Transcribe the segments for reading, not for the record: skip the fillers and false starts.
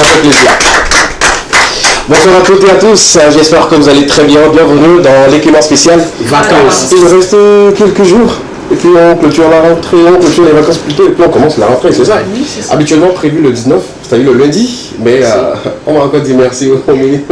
Ça fait plaisir. Bonsoir à toutes et à tous, j'espère que vous allez très bien. Bienvenue dans l'équipement spécial vacances. Il reste quelques jours. Et puis on clôture la rentrée, on clôture les vacances plutôt, et puis on commence la rentrée, c'est ça. Oui, c'est ça. Habituellement prévu le 19, c'est-à-dire le lundi, mais on va encore dire merci au ministre.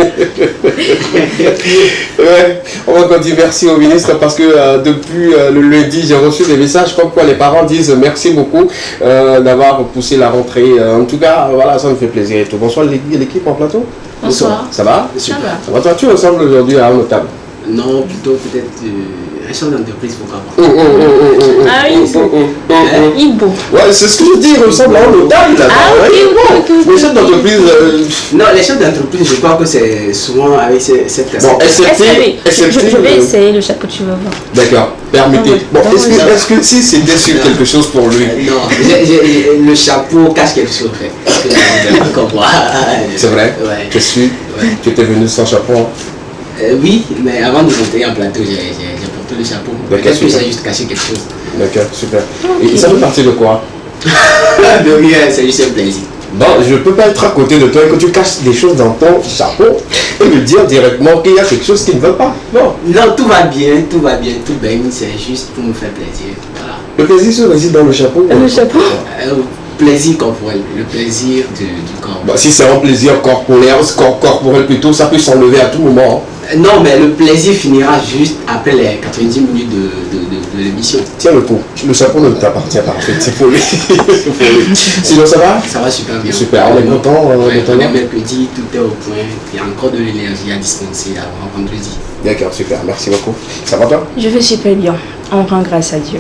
Ouais, on va encore dire merci au ministre parce que depuis le lundi, j'ai reçu des messages comme quoi les parents disent merci beaucoup d'avoir poussé la rentrée. En tout cas, voilà, ça me fait plaisir et tout. Bonsoir l'équipe en plateau. Bonsoir. Ça va? Super. Ça va, toi, tu ressembles aujourd'hui à un notable. Non, plutôt peut-être un chef d'entreprise, pourquoi pas. Ah oui, Ibo. Ouais, c'est ce que je dis, il ressemble à un notable là. Ah ok. Les chefs d'entreprise. Non, les chefs d'entreprise, je crois que c'est souvent avec cette personne. Bon, Je vais essayer le chapeau, tu vas voir. D'accord, permettez. Bon, est-ce que si c'était sur quelque chose pour lui? Non, le chapeau cache quelque chose, en fait. C'est vrai? Ouais. Je suis. Tu étais venu sans chapeau. Oui, mais avant de monter en plateau, j'ai porté le chapeau. Peut-être que j'ai juste caché quelque chose. D'accord, super. Et ça fait partie de quoi? De rien, c'est juste un plaisir. Bon, je ne peux pas être à côté de toi et que tu caches des choses dans ton chapeau et me dire directement qu'il y a quelque chose qui ne va pas. Non. Non, tout va bien, tout baigne, c'est juste pour me faire plaisir. Voilà. Le plaisir se réside dans le chapeau. Le chapeau? Plaisir corporel, le plaisir du corps. Bah, si c'est un plaisir corporel plutôt, ça peut s'enlever à tout moment. Non, mais le plaisir finira juste après les 90 minutes de l'émission. Tiens le coup, le chapeau ne t'appartient pas en fait, c'est pour lui. Sinon ça va? Ça va super bien. Super, on est content on est mercredi, tout est au point. Il y a encore de l'énergie à dispenser avant vendredi. D'accord, super, merci beaucoup. Ça va toi? Je vais super bien. On rend grâce à Dieu.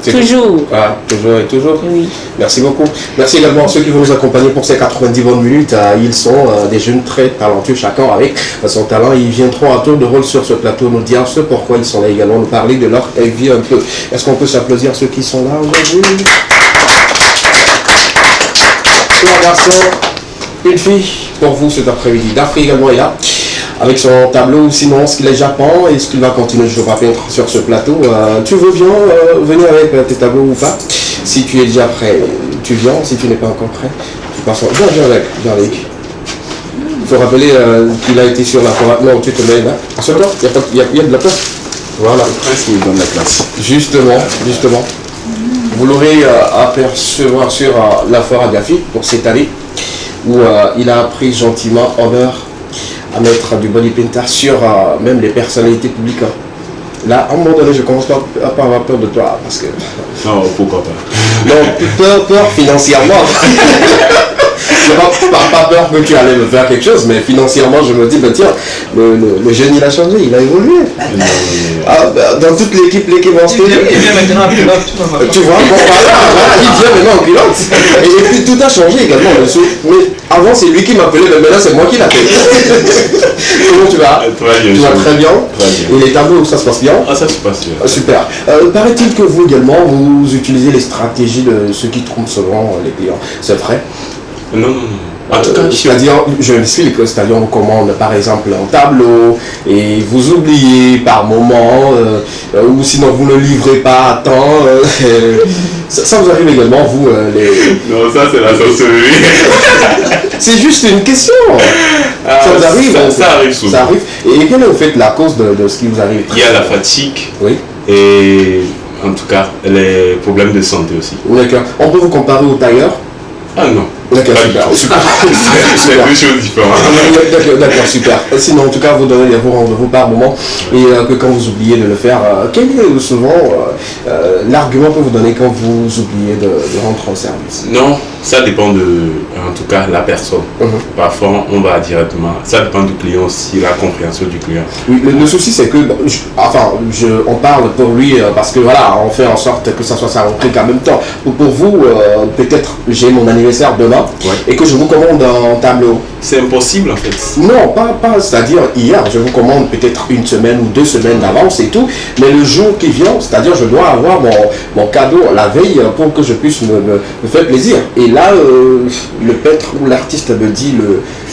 C'est Toujours. Ah, toujours et toujours. Oui. Merci beaucoup. Merci également à ceux qui vont nous accompagner pour ces 90 bonnes minutes. Ils sont des jeunes très talentueux, chacun avec son talent. Ils viendront à tour de rôle sur ce plateau nous dire ce pourquoi ils sont là également, nous parler de leur vie un peu. Est-ce qu'on peut s'applaudir ceux qui sont là aujourd'hui? Un garçon, une fille pour vous cet après-midi. Dafri également est là avec son tableau, sinon ce qu'il est Japon, et ce qu'il va continuer toujours à peindre sur ce plateau. Tu veux bien venir avec tes tableaux ou pas? Si tu es déjà prêt, tu viens. Si tu n'es pas encore prêt, tu passes. Viens avec. Il faut rappeler qu'il a été sur la forêt. Non, tu te mets là. À ce temps, il y a de la place. Voilà. Le prince nous donne la place. Justement. Vous l'aurez apercevoir sur la foire à Gafi pour cette année, où il a appris gentiment honneur à mettre du body painter sur même les personnalités publiques. Là, à un moment donné, je commence pas à avoir peur de toi, parce que... Non, pourquoi pas? Non, peur financièrement. Je pas peur que tu allais me faire quelque chose, mais financièrement, je me dis, bah, tiens, le jeune, il a changé, il a évolué. Dans toute l'équipe en studio. Il vient maintenant en culotte. Tu vois, bon, voilà, il vient maintenant en culotte. Et puis tout a changé également. Mais avant, c'est lui qui m'appelait, mais maintenant, c'est moi qui l'appelle. Comment tu vas? Tu vas très bien. Et les tableaux, ça se passe bien? Ah, ça se passe bien. Super. Paraît-il que vous également, vous utilisez les stratégies de ceux qui trompent souvent les clients. C'est vrai? Non. En tout cas, c'est-à-dire, je m'explique, c'est-à-dire on commande par exemple un tableau et vous oubliez par moment, ou sinon vous ne livrez pas à temps. Ça vous arrive également, vous les... Non, ça c'est la sorcellerie. C'est juste une question. Ça vous arrive? Ça arrive souvent. Ça arrive. Et quelle est en fait la cause de ce qui vous arrive? Il y a la fatigue. Oui. Et en tout cas, les problèmes de santé aussi. D'accord. On peut vous comparer au tailleur? Ah non. D'accord, super. C'est deux choses différentes. D'accord, super. Sinon, en tout cas, vous donnez vos rendez-vous par moment et que quand vous oubliez de le faire, quel est souvent l'argument que vous donnez quand vous oubliez de rentrer en service? Non, ça dépend de, en tout cas, la personne. Parfois, on va directement, ça dépend du client aussi, la compréhension du client. Oui, le souci, c'est que, on parle pour lui parce que voilà, on fait en sorte que ça soit sa rentrée en même temps. Pour vous, peut-être j'ai mon anniversaire demain. Et que je vous commande un tableau. C'est impossible en fait. Non, pas c'est-à-dire hier, je vous commande peut-être une semaine ou 2 semaines d'avance et tout, mais le jour qui vient, c'est-à-dire je dois avoir mon cadeau la veille pour que je puisse me faire plaisir. Et là, le peintre ou l'artiste me dit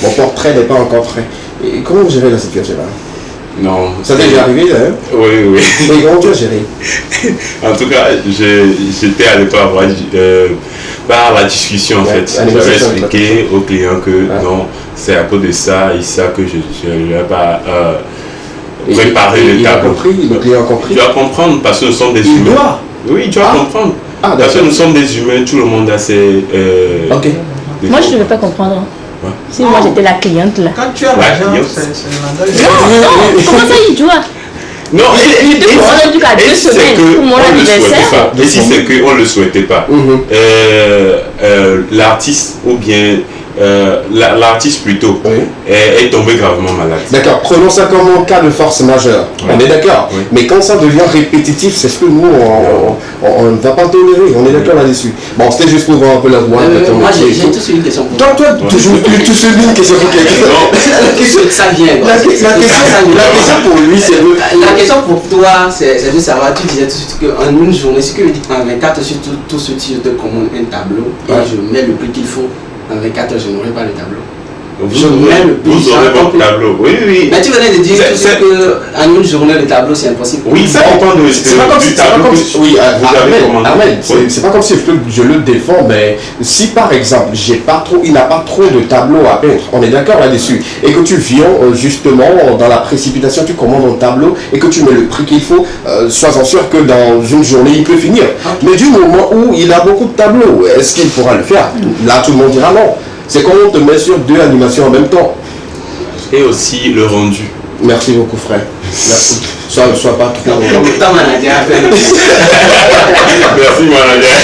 mon portrait n'est pas encore prêt. Et comment vous gérez la situation là? Non. Ça t'est déjà arrivé, hein? Oui. Mais comment tu as géré? En tout cas, j'étais à l'époque par la discussion en fait. J'avais expliqué au client que non, c'est à cause de ça et ça que je ne vais pas préparer le tableau. Le client a compris. Tu dois comprendre parce que nous sommes des humains. Oui, tu dois comprendre. Parce que nous sommes des humains, tout le monde a ses... Moi, je ne vais pas comprendre. Si moi j'étais la cliente là. Quand tu as l'argent, c'est le langage. Non, comment ça il doit? Non, il te faut du cas 2 semaines pour mon anniversaire. Et si c'est qu'on ne le souhaitait pas, l'artiste ou bien l'artiste plutôt est tombé gravement malade. D'accord, prenons ça comme un cas de force majeure. On est d'accord. Mais quand ça devient répétitif, c'est ce que nous on ne va pas tolérer. On est d'accord là-dessus. Bon, c'était juste pour voir un peu la voix. Moi j'ai tous une question pour toi. Toi, toujours une question pour quelqu'un. Ça vient. La question pour lui, c'est la question pour toi, c'est de savoir. Tu disais tout de suite qu'en une journée, ce que je dis en 24 sur tout ce type de commande un tableau et je mets le prix qu'il faut. En 24 heures, je n'aurai pas le tableau. Vous aurez votre tableau. Oui. Mais tu venais de dire qu'en une journée, le tableau, c'est impossible. Oui, ça dépend de c'est pas comme si tableau que oui, Ahmed, c'est pas comme si je le défends, mais si par exemple, il n'a pas trop de tableaux à peindre, on est d'accord là-dessus, et que tu viens justement dans la précipitation, tu commandes un tableau et que tu mets le prix qu'il faut, sois-en sûr que dans une journée, il peut finir. Mais du moment où il a beaucoup de tableaux, est-ce qu'il pourra le faire? Là, tout le monde dira non. C'est comme on te met sur 2 animations en même temps. Et aussi le rendu. Merci beaucoup, frère. Merci. Sois pas trop... Merci, manager.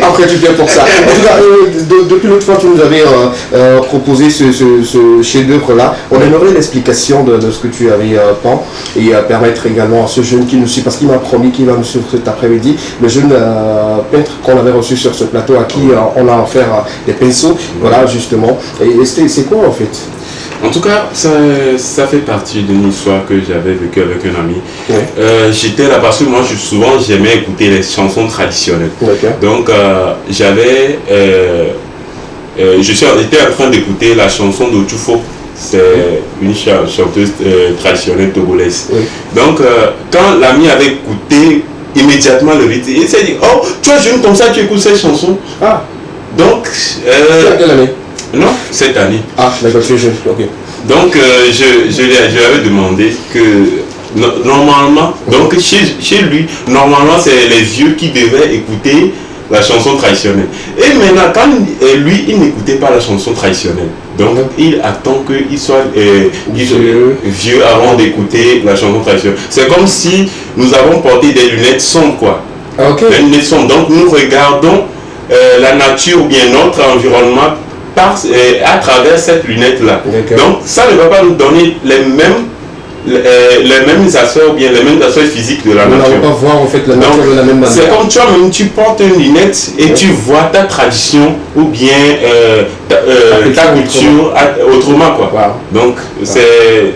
Après, tu viens pour ça. En tout cas, depuis l'autre fois, tu nous avais proposé ce chef-d'œuvre-là. On aimerait l'explication de ce que tu avais peint et permettre également à ce jeune qui nous suit, parce qu'il m'a promis qu'il va nous suivre cet après-midi, le jeune peintre qu'on avait reçu sur ce plateau, à qui on a offert des pinceaux. Voilà, justement. Et c'est quoi, en fait? En tout cas, ça fait partie d'une histoire que j'avais vécue avec un ami. J'étais là parce que moi, souvent, j'aimais écouter les chansons traditionnelles. Donc, j'étais en train d'écouter la chanson d'Otufo. C'est une chanteuse traditionnelle togolaise. Donc, quand l'ami avait écouté immédiatement le rythme, il s'est dit, oh, tu es jeune comme ça, tu écoutes cette chanson. Donc, quelle année? Non, cette année. D'accord, tu es jeune, ok. Donc, je lui avais demandé que, normalement, donc chez lui, normalement, c'est les vieux qui devaient écouter la chanson traditionnelle. Et maintenant, quand lui, il n'écoutait pas la chanson traditionnelle. Donc, il attend qu'il soit vieux avant d'écouter la chanson traditionnelle. C'est comme si nous avons porté des lunettes sombres, quoi. Des lunettes sombres. Donc, nous regardons la nature ou bien notre environnement à travers cette lunette-là. Donc, ça ne va pas nous donner les mêmes aspects ou bien les mêmes aspects physiques de la nature. On ne va pas voir en fait la nature de la même manière. C'est comme toi-même, tu portes une lunette et tu vois ta tradition ou bien ta culture autrement, quoi. Donc, c'est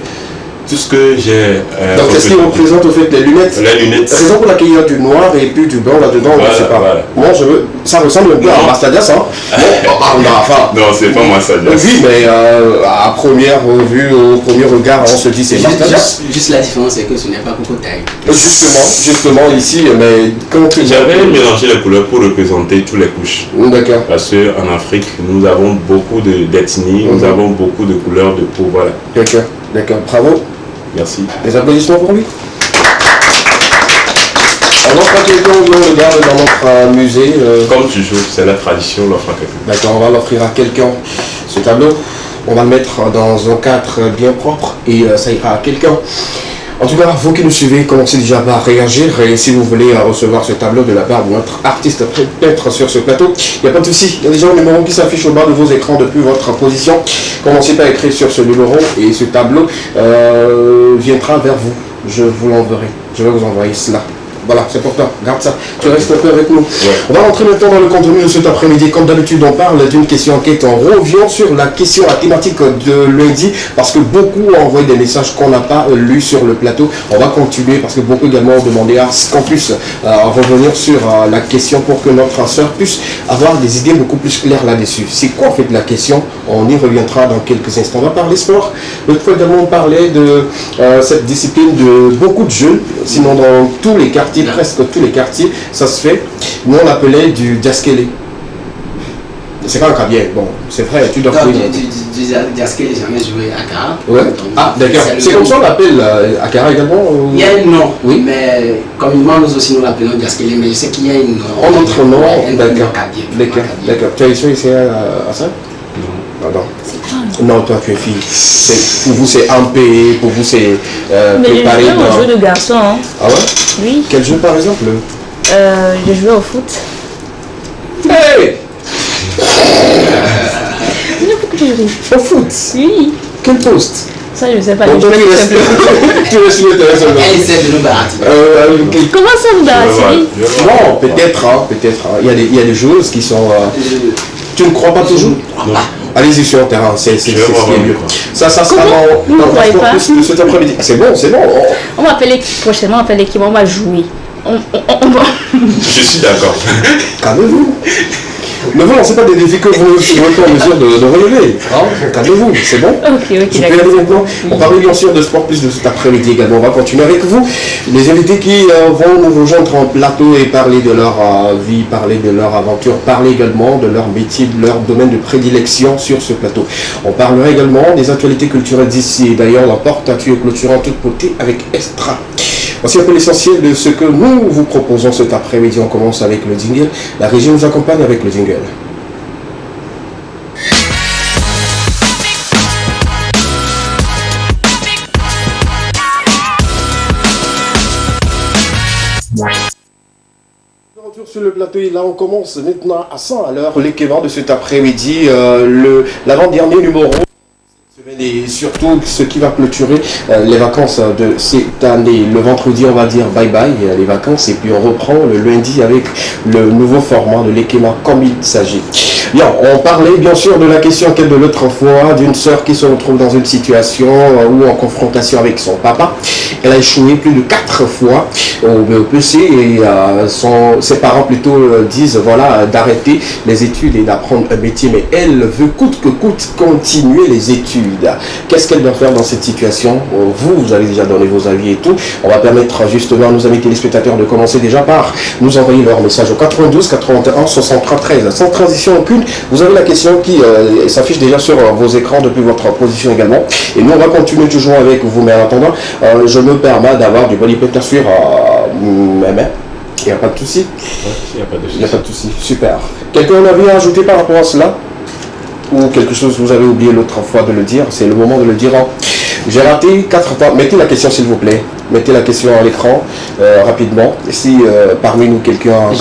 tout ce que j'ai... Donc, est-ce qu'il représente au fait les lunettes? Les lunettes. La raison pour laquelle il y a du noir et puis du blanc là-dedans, je ne sais pas. Moi, ça ressemble un peu à Massadias, hein? Non, c'est pas Massadias. Oui, mais à première vue, au premier regard, on se dit c'est Massadias. Juste la différence, c'est que ce n'est pas Cocotaille. Justement, ici, mais quand j'avais mélangé les couleurs pour représenter toutes les couches. D'accord. Parce qu'en Afrique, nous avons beaucoup d'ethnies, nous avons beaucoup de couleurs de peau, voilà. D'accord, bravo. Merci. Des applaudissements pour lui. On offre à quelqu'un, on le garde dans notre musée. Comme toujours, c'est la tradition, on l'offre à quelqu'un. D'accord, on va l'offrir à quelqu'un. Ce tableau, on va le mettre dans un cadre bien propre et ça ira à quelqu'un. En tout cas, vous qui nous suivez, commencez déjà par réagir. Et si vous voulez recevoir ce tableau de la part de notre artiste peintre sur ce plateau, il n'y a pas de souci. Il y a déjà un numéro qui s'affiche au bas de vos écrans depuis votre position. Commencez par écrire sur ce numéro et ce tableau viendra vers vous. Je vous l'enverrai. Je vais vous envoyer cela. Voilà, c'est pour toi. Garde ça. Tu restes un peu avec nous. On va rentrer maintenant dans le contenu de cet après-midi. Comme d'habitude, on parle d'une question enquête. On revient sur la question, la thématique de lundi, parce que beaucoup ont envoyé des messages qu'on n'a pas lus sur le plateau. On va continuer parce que beaucoup également ont demandé à ce qu'on puisse revenir sur la question pour que notre soeur puisse avoir des idées beaucoup plus claires là-dessus. C'est quoi en fait la question? On y reviendra dans quelques instants. On va parler sport. L'autre fois également, on parlait de cette discipline de beaucoup de jeunes, sinon dans tous les quartiers, presque tous les quartiers, ça se fait. Nous on l'appelait du jaskele. C'est quand même bien. Bon, c'est vrai, tu dois Donc, trouver. Diaskel, j'ai jamais joué à Akara. Ouais. Ah, d'accord. C'est comme ça on l'appelle Akara également Il y a un nom, oui. Mais communément nous aussi nous l'appelons Diaskel, mais je sais qu'il y a une En notre nom, d'accord. D'accord. Tu as essayé ici à ça? Non. Non, toi tu es fille. Pour vous c'est ampé, pour vous c'est préparé. Mais je jouais au jeu de garçon. Hein. Ah ouais? Oui. Quel jeu par exemple? Je jouais au foot. Hey! Au foot? Oui. Quel poste? Ça, je ne sais pas. Donc, tu restes sur le terrain seulement. Elle essaie de nous baratir. Comment ça vous baratinez? Non, peut-être. Il y a des joueuses qui sont. Tu ne crois pas toujours? Non. Allez-y sur le terrain, c'est ce qui est mieux. Ça sera Vous ne croyez pas? cet après-midi. C'est bon. On va appeler prochainement, on va appeler l'équipe, on va jouer. On va... Je suis d'accord. Calmez-vous. Ne vous lancez pas des défis que vous n'êtes pas en mesure de relever. Calmez-vous, c'est bon? Ok, Je peux y aller d'accord. maintenant. On parle bien sûr de Sport Plus de cet après-midi également. On va continuer avec vous. Les invités qui vont nous rejoindre en plateau et parler de leur vie, parler de leur aventure, parler également de leur métier, de leur domaine de prédilection sur ce plateau. On parlera également des actualités culturelles d'ici. D'ailleurs, la porte est clôturée en toute beauté avec Extra. Voici un peu l'essentiel de ce que nous vous proposons cet après-midi. On commence avec le jingle. La régie nous accompagne avec le jingle. Retour sur le plateau et là on commence maintenant à 100 à l'heure l'équivalent de cet après-midi, l'avant-dernier numéro. Et surtout ce qui va clôturer les vacances de cette année. Le vendredi on va dire bye bye les vacances et puis on reprend le lundi avec le nouveau format de l'Ekema comme il s'agit. Bien, on parlait bien sûr de la question qu'elle de l'autre fois d'une sœur qui se retrouve dans une situation ou en confrontation avec son papa. Elle a échoué plus de 4 fois au BEPC et ses parents plutôt disent voilà d'arrêter les études et d'apprendre un métier, mais elle veut coûte que coûte continuer les études. Qu'est-ce qu'elle doit faire dans cette situation? Vous avez déjà donné vos avis et tout. On va permettre justement à nos amis téléspectateurs de commencer déjà par nous envoyer leur message au 92 81 63 13. Sans transition aucune, vous avez la question qui s'affiche déjà sur vos écrans depuis votre position également. Et nous on va continuer toujours avec vous, mais en attendant, je me permets d'avoir du bolipéter sur mes mains. Il n'y a pas de souci. Il n'y a pas de souci. Super. Quelqu'un a envie à ajouter par rapport à cela? Ou quelque chose que vous avez oublié l'autre fois de le dire? C'est le moment de le dire. J'ai raté 4 fois. Mettez la question s'il vous plaît. Mettez la question à l'écran rapidement. Si parmi nous quelqu'un a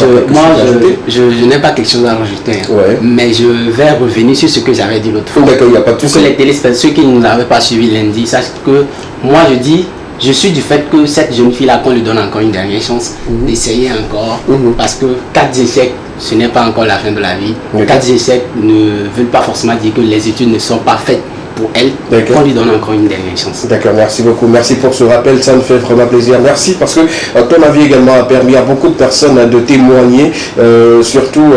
je n'ai pas quelque chose à rajouter. Ouais. Mais je vais revenir sur ce que j'avais dit l'autre fois. D'accord, il n'y a pas de Pour souci. que les téléspectateurs, ceux qui ne l'avaient pas suivi lundi, sachent que moi je dis, je suis du fait que cette jeune fille-là, qu'on lui donne encore une dernière chance d'essayer encore. Parce que 4 échecs, ce n'est pas encore la fin de la vie. 4 échecs ne veulent pas forcément dire que les études ne sont pas faites pour elle. On lui donne encore une dernière chance. D'accord, merci beaucoup. Merci pour ce rappel, ça me fait vraiment plaisir. Merci parce que ton avis également a permis à beaucoup de personnes de témoigner, surtout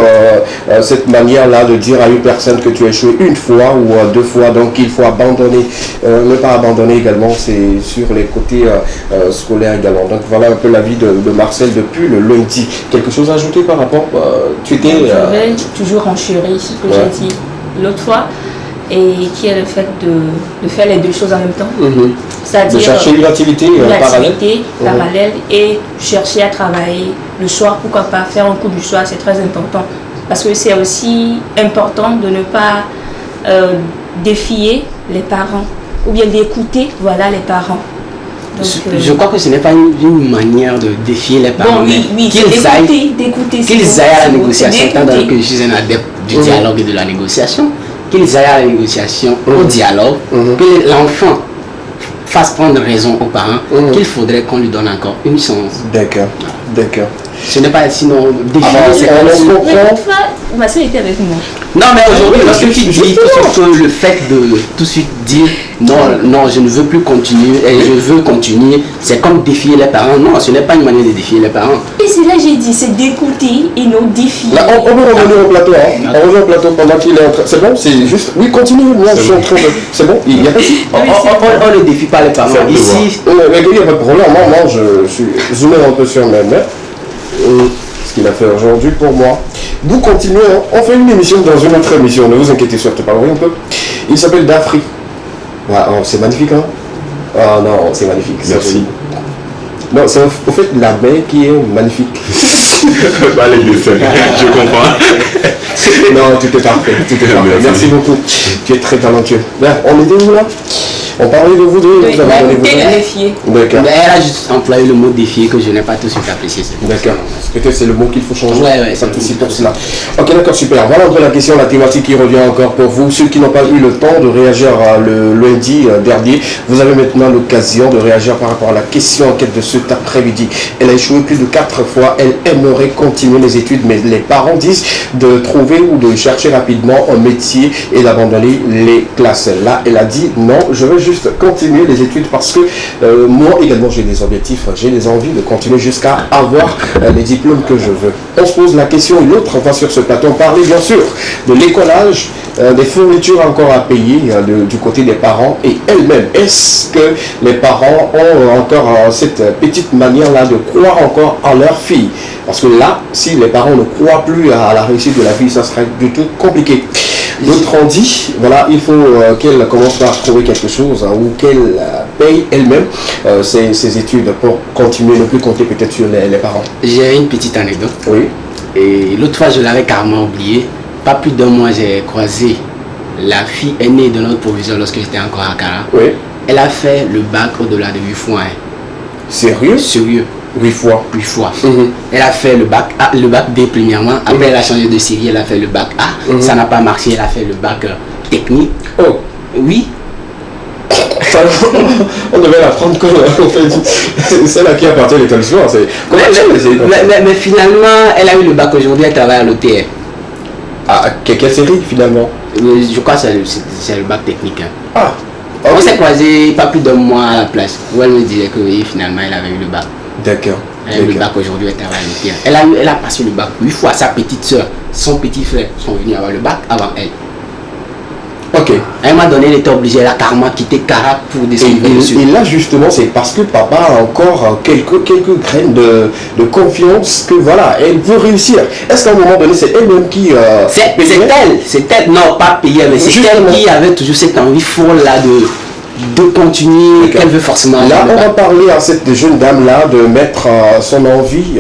cette manière-là de dire à une personne que tu as échoué une fois ou 2 fois, donc il faut abandonner. Ne pas abandonner également, c'est sur les côtés scolaires également. Donc voilà un peu l'avis de Marcel depuis le lundi. Quelque chose à ajouter par rapport tu étais, Je vais toujours enchérir ce que j'ai dit l'autre fois. Et qui est le fait de faire les 2 choses en même temps. C'est-à-dire de chercher une activité parallèle et chercher à travailler le soir, pourquoi pas faire un cours du soir, c'est très important. Parce que c'est aussi important de ne pas défier les parents ou bien d'écouter les parents. Donc, je crois que ce n'est pas une manière de défier les parents, oui, qu'ils aillent à la négociation, étant donné que je suis un adepte du dialogue et de la négociation. Qu'ils aillent à la négociation, au dialogue, que l'enfant fasse prendre raison aux parents, qu'il faudrait qu'on lui donne encore une chance. D'accord. Ce n'est pas sinon défier. Ma soeur était avec moi. Non, mais aujourd'hui, lorsque tu dis tout le fait de tout de suite dire non, je ne veux plus continuer et je veux continuer, c'est comme défier les parents. Non, ce n'est pas une manière de défier les parents. Et c'est là que j'ai dit, c'est d'écouter et non défier. Là, on peut revenir au plateau. On revient au plateau pendant qu'il est en train. C'est bon, c'est juste. Oui, continue. Moi, je suis en train de. C'est bon, il n'y a pas de souci. On ne défie pas les parents. Ici, mais il n'y a pas de problème. Moi, je suis zoomé un peu sur mes mains. Ce qu'il a fait aujourd'hui pour moi. Vous continuez, hein. On fait une émission dans une autre émission, ne vous inquiétez surtout pas, oui un peu. Il s'appelle Dafri. Ouais, oh, c'est magnifique, hein. Ah non, c'est magnifique. Merci. Non, c'est au fait la main qui est magnifique. Pas les dessins, je comprends. Non, tout est parfait. Tout est parfait. Merci beaucoup. Tu es très talentueux. Bien, on était où là? On parlait de vous deux. Oui, Vous avez donné vos avis. défier. D'accord. Mais elle a juste employé le mot défier que je n'ai pas tout de suite apprécié. D'accord. Peut-être c'est le mot qu'il faut changer. Ouais, ça aussi pour cela. Ok, d'accord, super. Voilà un peu la question, la thématique qui revient encore pour vous. Ceux qui n'ont pas eu le temps de réagir le lundi dernier, vous avez maintenant l'occasion de réagir par rapport à la question enquête de cet après-midi. Elle a échoué plus de 4 fois. Elle aimerait continuer les études, mais les parents disent de trouver ou de chercher rapidement un métier et d'abandonner les classes. Là, elle a dit non, je veux juste continuer les études parce que moi également j'ai des objectifs, j'ai des envies de continuer jusqu'à avoir les diplômes que je veux. On se pose la question, une autre fois sur ce plateau, on parlait bien sûr de l'écolage, des fournitures encore à payer du côté des parents et elles-mêmes. Est-ce que les parents ont encore cette petite manière-là de croire encore en leur fille? Parce que là, si les parents ne croient plus à la réussite de la fille, ça serait du tout compliqué. D'autres ont dit, voilà, il faut qu'elle commence par trouver quelque chose ou qu'elle paye elle-même ses études pour continuer, ne plus compter peut-être sur les parents. J'ai une petite anecdote. Oui. Et l'autre fois, je l'avais carrément oublié. Pas plus d'un mois, j'ai croisé la fille aînée de notre proviseur lorsque j'étais encore à Kara. Oui. Elle a fait le bac au-delà de 8 fois. Hein. Sérieux? Sérieux. 8 fois. 8 fois. Mhm. Elle a fait le bac A, le bac B premièrement. Après, elle a changé de série, elle a fait le bac A. Ça n'a pas marché, elle a fait le bac technique. Oh. Oui. On devait l'apprendre comme c'est là qui appartient à l'établissement. Mais finalement, elle a eu le bac aujourd'hui, elle travaille à l'OTR. Ah, quelle série finalement? Je crois que c'est le bac technique. Hein. Ah. On s'est croisé pas plus d'un mois à la place où elle me disait que oui, finalement elle avait eu le bac. D'accord. Elle a eu le bac aujourd'hui, elle travaille à l'OTR. Elle a passé le bac 8 fois. Sa petite soeur, son petit frère sont venus avoir le bac avant elle. Ok. À un moment donné, elle était obligée, elle a carrément quitté Kara pour descendre dessus. Et là justement, c'est parce que papa a encore quelques graines de confiance que voilà, elle peut réussir. Est-ce qu'à un moment donné, c'est elle-même qui... c'est elle, non pas payée, mais c'est elle qui avait toujours cette envie folle là de continuer, qu'elle veut forcément. Là, on va parler à cette jeune dame-là de mettre son envie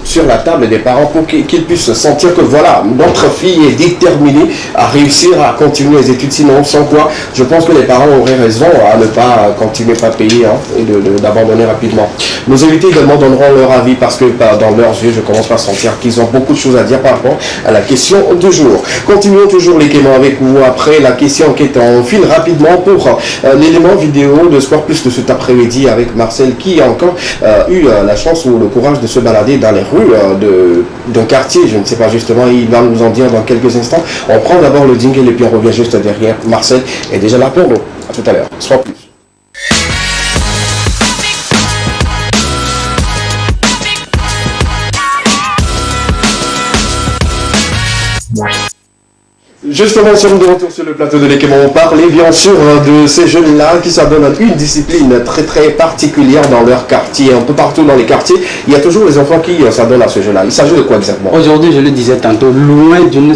sur la table des parents pour qu'ils puissent sentir que voilà, notre fille est déterminée à réussir à continuer les études. Sinon, sans quoi, je pense que les parents auraient raison à ne pas continuer à payer et d'abandonner rapidement. Nos invités également donneront leur avis parce que dans leurs yeux, je commence à sentir qu'ils ont beaucoup de choses à dire par rapport à la question du jour. Continuons toujours les Cléments avec vous après la question qui est en fil rapidement pour l'élément vidéo de Sport Plus de cet après-midi avec Marcel qui a encore eu la chance ou le courage de se balader dans les rues d'un quartier, je ne sais pas justement, il va nous en dire dans quelques instants. On prend d'abord le jingle et puis on revient juste derrière. Marcel est déjà là pour nous. À tout à l'heure. Sport Plus. Justement, nous sommes de retour sur le plateau de l'Équipement. On parlait bien sûr de ces jeunes-là qui s'adonnent à une discipline très très particulière dans leur quartier. Un peu partout dans les quartiers, il y a toujours les enfants qui s'adonnent à ce jeu-là. Il s'agit de quoi exactement? Aujourd'hui, je le disais tantôt, loin d'une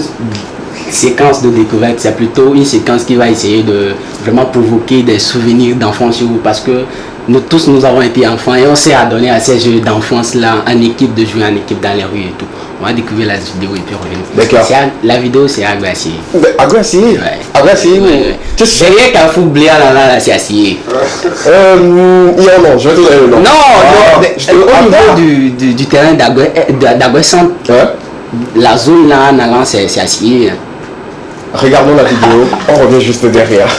séquence de découverte, c'est plutôt une séquence qui va essayer de vraiment provoquer des souvenirs d'enfance chez vous parce que nous tous, nous avons été enfants et on s'est adonné à ces jeux d'enfance-là en équipe, de jouer en équipe dans les rues et tout. On va découvrir la vidéo et puis revenir. D'accord. La vidéo, c'est Agracier. Agracier? Ouais. Agracier, oui. Derrière Carrefour Blé, là, c'est Acier. Non, je vais te donner le nom. Non, au niveau du terrain d'Aguay Centre, la zone là en allant, c'est Acier. Regardons la vidéo, on revient juste derrière.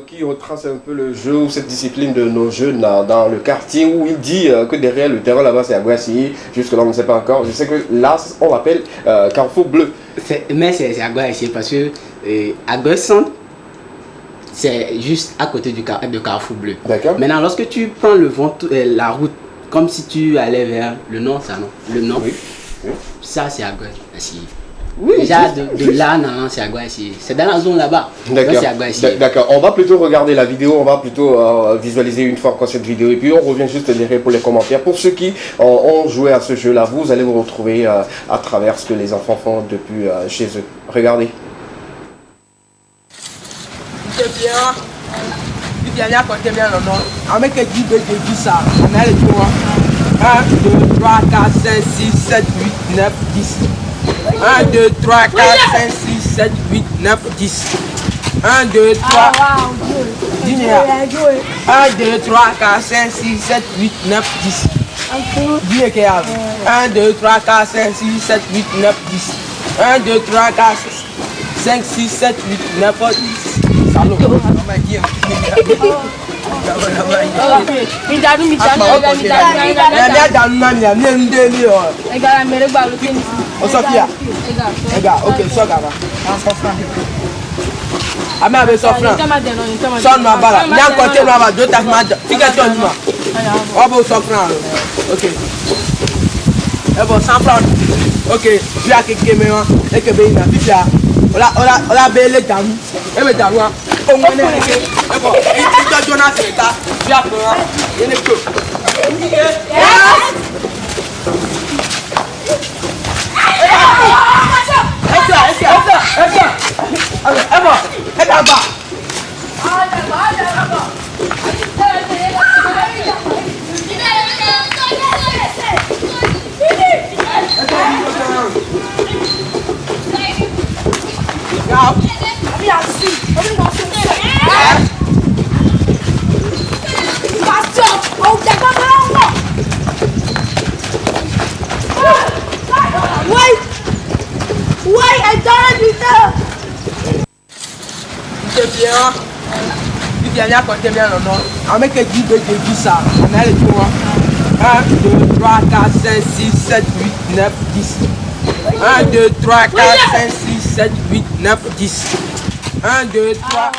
Qui retrace un peu le jeu ou cette discipline de nos jeunes dans le quartier où il dit que derrière le terrain là-bas c'est Aguassi, jusque là on ne sait pas encore. Je sais que là on l'appelle Carrefour Bleu. Mais c'est Aguassi parce que Aguassi Centre c'est juste à côté de Carrefour Bleu. D'accord. Maintenant lorsque tu prends la route comme si tu allais vers le nord, ça non, le nord, oui. ça c'est Aguassi. Oui, Déjà, de là, non, c'est à Guayassy. C'est dans la zone là-bas. D'accord. C'est à Guayassy. D'accord. On va plutôt regarder la vidéo, on va plutôt visualiser une fois encore cette vidéo et puis on revient juste derrière pour les commentaires. Pour ceux qui ont joué à ce jeu-là, vous allez vous retrouver à travers ce que les enfants font depuis chez eux. Regardez. Viens compter bien le nom. Avec les 10 de ça, on a les tours. 1, 2, 3, 4, 5, 6, 7, 8, 9, 10. 1, 2, 3, 4, 5, 6, 7, 8, 9, 10. 1, 2, 3. 1, 2, 3, 4, 5, 6, 7, 8, 9, 10. 1, 2, 3, 4, 5, 6, 7, 8, 9, 10. 1, 2, 3, 4, 5, 6, 7, 8, 9, 10. Salut. Viens compter bien le nom. Avec les 10 de ça, on a les tours. 1, 2, 3, 4, 5, 6, 7, 8, 9, 10. 1, 2, 3, 4, 5, 6, 7, 8, 9, 10. 1, 2, 3.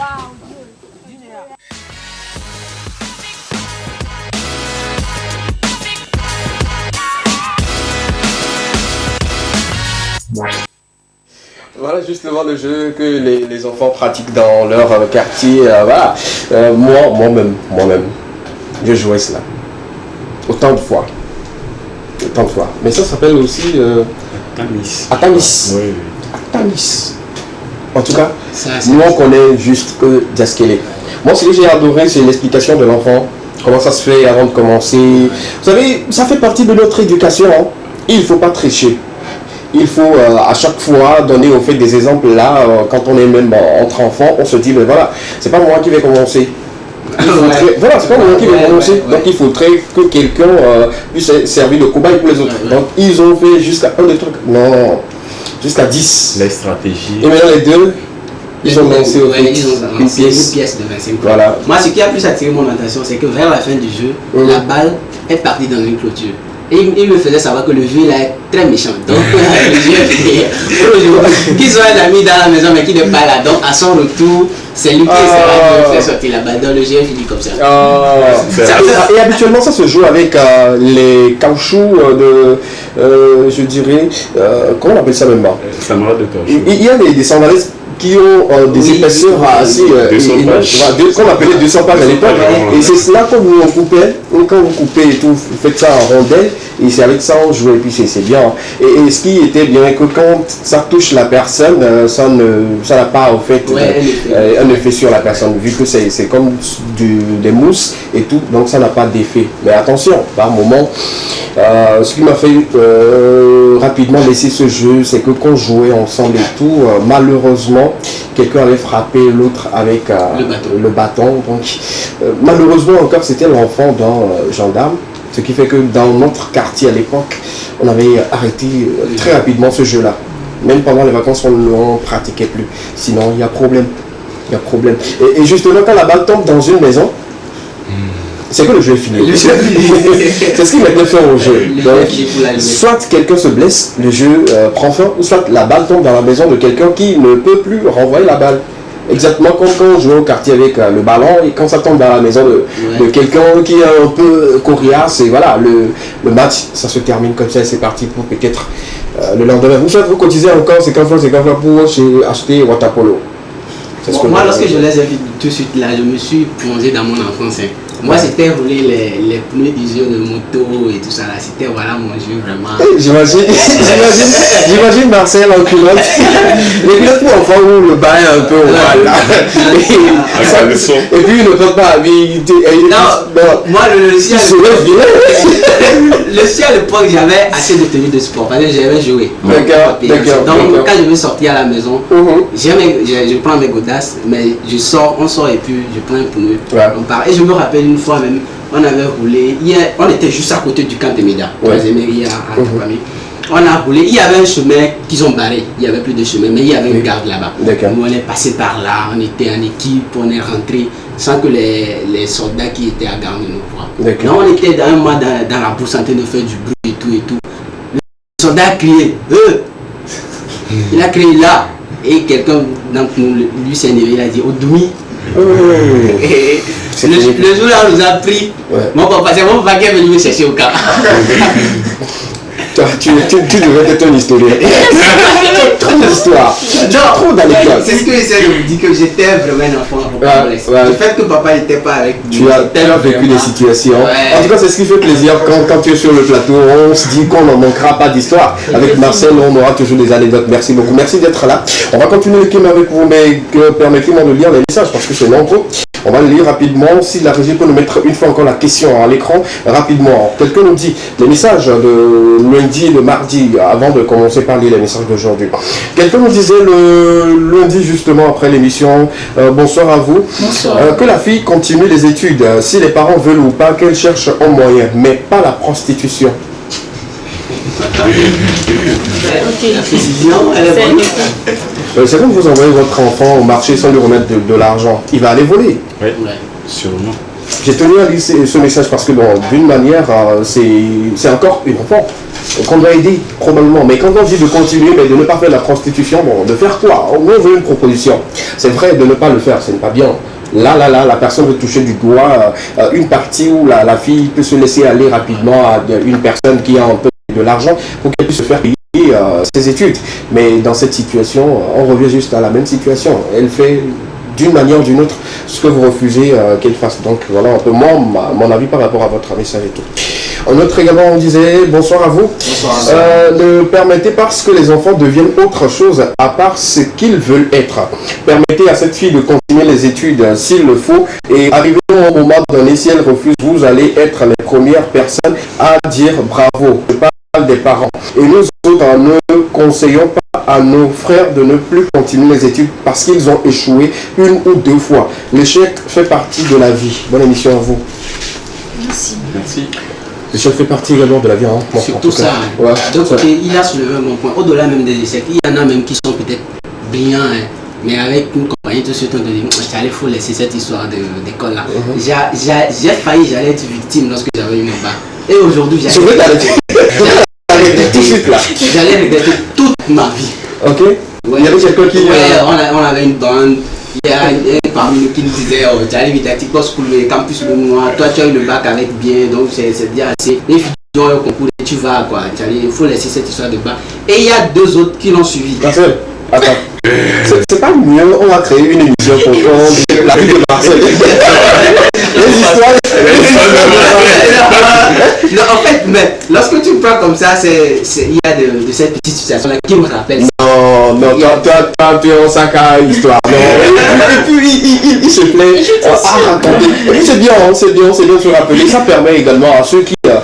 Voilà justement le jeu que les enfants pratiquent dans leur quartier. Voilà. Moi-même, je jouais cela. Autant de fois. Mais ça s'appelle aussi Atamis. Oui. Atamis. En tout cas, Ça, nous on connaît juste que Diaskele. Moi, ce que j'ai adoré, c'est l'explication de l'enfant. Comment ça se fait avant de commencer. Vous savez, ça fait partie de notre éducation. Hein. Il ne faut pas tricher. Il faut à chaque fois donner au fait des exemples là, quand on est même entre enfants, on se dit, mais voilà, c'est pas moi qui vais commencer. Voilà, c'est pas moi qui vais commencer. Donc il faudrait que quelqu'un puisse servir de cobaye pour les autres. Donc ils ont fait jusqu'à 1, 2, 3, non, jusqu'à 10. Les stratégies. Et maintenant les deux, ils ont lancé au fait une pièce de 25 points. Voilà. Moi, ce qui a plus attiré mon attention, c'est que vers la fin du jeu, la balle est partie dans une clôture. Et il me faisait savoir que le jeu là est très méchant. Donc le jeu est fini. Qu'il soit un ami dans la maison mais qui n'est pas là. Donc à son retour, c'est lui qui essaiera de faire sortir la balle. Donc le jeu est fini comme ça. Et habituellement ça se joue avec les caoutchoucs je dirais, comment on appelle ça même pas? Camarades de caoutchouc. Il y a des sandales qui ont des épaisseurs assez qu'on appelait 200 pages à l'époque, et c'est cela que vous coupez, quand vous coupez et tout, vous faites ça en rondelle, et c'est avec ça on joue, et puis c'est bien. Et ce qui était bien, que quand ça touche la personne, ça n'a pas au fait un effet sur la personne, vu que c'est comme des mousses et tout, donc ça n'a pas d'effet. Mais attention, par moment, ce qui m'a fait rapidement laisser ce jeu, c'est que quand on jouait ensemble et tout, malheureusement, quelqu'un avait frappé l'autre avec le bâton. Donc, malheureusement encore, c'était l'enfant d'un gendarme. Ce qui fait que dans notre quartier à l'époque, on avait arrêté très rapidement ce jeu-là. Même pendant les vacances, on ne le pratiquait plus. Sinon, il y a problème. Et justement, quand la balle tombe dans une maison, c'est que le jeu est fini. C'est ce qui maintenant fait au jeu. Donc, soit quelqu'un se blesse, le jeu prend fin, ou soit la balle tombe dans la maison de quelqu'un qui ne peut plus renvoyer la balle. Exactement comme quand on jouait au quartier avec le ballon, et quand ça tombe dans la maison de quelqu'un qui est un peu coriace, et voilà, le match, ça se termine comme ça, et c'est parti pour peut-être le lendemain. Vous faites, vous cotisez encore 50 francs pour acheter Watapolo. Moi, lorsque je les ai vus tout de suite là, je me suis plongé dans mon enfance. Moi, c'était rouler les pneus d'usure de moto et tout ça là. C'était voilà mon jeu vraiment. J'imagine Marcel en culotte. Les culottes pour enfants où le bain est un peu ovale là. Et puis il ne peut pas habiter. Non, moi le ciel. Le ciel à l'époque, j'avais assez de tenues de sport parce que j'avais joué. D'accord. Donc quand je veux sortir à la maison, je prends mes godasses, mais on sort et puis je prends un pneu. On part. Et je me rappelle une fois même, on avait roulé, on était juste à côté du camp de Méda, à Kapami. On a roulé, il y avait un chemin qu'ils ont barré, il n'y avait plus de chemin, mais il y avait une garde là-bas. Nous on est passé par là, on était en équipe, on est rentré sans que les soldats qui étaient à garde nous voient. Non, on était dans la bourse en train de faire du bruit et tout. Le soldat a crié, il a crié là, et quelqu'un d'entre nous, lui s'est énervé, il a dit, Odoumi. Le jour là on nous a pris, mon papa c'est mon papa qui est venu me chercher au cas. Tu devrais être un historien. Trop d'histoire. Trop d'anecdotes. C'est ce que j'essaie de vous dire, que j'étais vraiment un enfant. Le fait que papa n'était pas avec nous. Tu as vécu des situations. En tout cas, c'est ce qui fait plaisir quand tu es sur le plateau. On se dit qu'on n'en manquera pas d'histoire. Avec Marcel, on aura toujours des anecdotes. Merci beaucoup. Merci d'être là. On va continuer le game avec vous, mais permettez-moi de lire les messages parce que c'est nombreux. On va le lire rapidement. Si la régie peut nous mettre une fois encore la question à l'écran, rapidement. Quelqu'un nous dit les messages de lundi et de mardi, avant de commencer par lire les messages d'aujourd'hui. Quelqu'un nous disait le lundi, justement, après l'émission, bonsoir à vous. Bonsoir. Que la fille continue les études, si les parents veulent ou pas, qu'elle cherche un moyen, mais pas la prostitution. La précision, elle est bonne. C'est comme vous envoyez votre enfant au marché sans lui remettre de l'argent. Il va aller voler. Oui, sûrement. J'ai tenu à lire ce message parce que, bon, d'une manière, c'est encore une enfant qu'on doit aider, probablement. Mais quand on dit de continuer, mais de ne pas faire la prostitution, bon, de faire quoi? On veut une proposition. C'est vrai, de ne pas le faire, ce n'est pas bien. Là, la personne veut toucher du doigt une partie où la fille peut se laisser aller rapidement à une personne qui a un peu de l'argent pour qu'elle puisse se faire payer ses études. Mais dans cette situation, on revient juste à la même situation. Elle fait d'une manière ou d'une autre ce que vous refusez qu'elle fasse. Donc voilà un peu mon avis par rapport à votre message et tout. Un autre également, on disait bonsoir à vous. Bonsoir. Ne permettez pas que les enfants deviennent autre chose à part ce qu'ils veulent être. Permettez à cette fille de continuer les études s'il le faut et arrivé au moment donné, si elle refuse, vous allez être les premières personnes à dire bravo. Je parle des parents. Et nous autres, ne conseillons pas à nos frères de ne plus continuer les études parce qu'ils ont échoué une ou deux fois. L'échec fait partie de la vie. Bonne émission à vous. Merci. L'échec fait partie également de la vie. Hein. Bon, surtout ça. Ouais, donc il a soulevé un bon point. Au-delà même des échecs, il y en a même qui sont peut-être brillants, mais avec une compagnie, tout de suite on te dit, il faut laisser cette histoire d'école là. J'ai failli, j'allais être victime lorsque j'avais une bac. Et aujourd'hui, j'allais regretter toute ma vie. Ok. Il y avait quelqu'un qui... on avait une bande. Il y a un parmi nous qui nous disait, tu arrives didactique au school, le campus le noir, toi tu as eu le bac avec bien, donc c'est bien assez. Les filles ont eu un concours et tu vas quoi, il faut laisser cette histoire de bac. Et il y a deux autres qui l'ont suivi. Marcel, attends. C'est pas mieux, on va créer une émission pour la vie de Marcel. Les histoires. Non, en fait, mais lorsque tu me prends comme ça, il y a de cette petite situation là qui me rappelle. Non, tu es en sac à histoire. Non. Et puis il se plaît. Et puis c'est bien de se rappeler. Ça permet également à ceux qui vont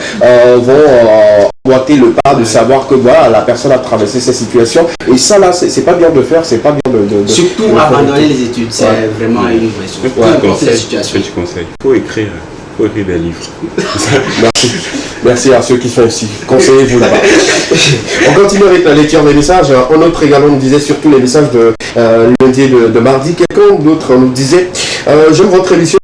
boiter le pas de savoir que voilà, la personne a traversé ces situations. Et ça là, c'est pas bien de faire, c'est pas bien de surtout abandonner les études, c'est vraiment une vraie chose. Peu importe la situation. Tu conseilles. Il faut écrire des livres. Merci à ceux qui sont ici. Conseillez-vous là-bas. On continue avec la lecture des messages. Un autre également nous disait, surtout les messages de lundi et de mardi. Quelqu'un d'autre nous disait j'aime votre émission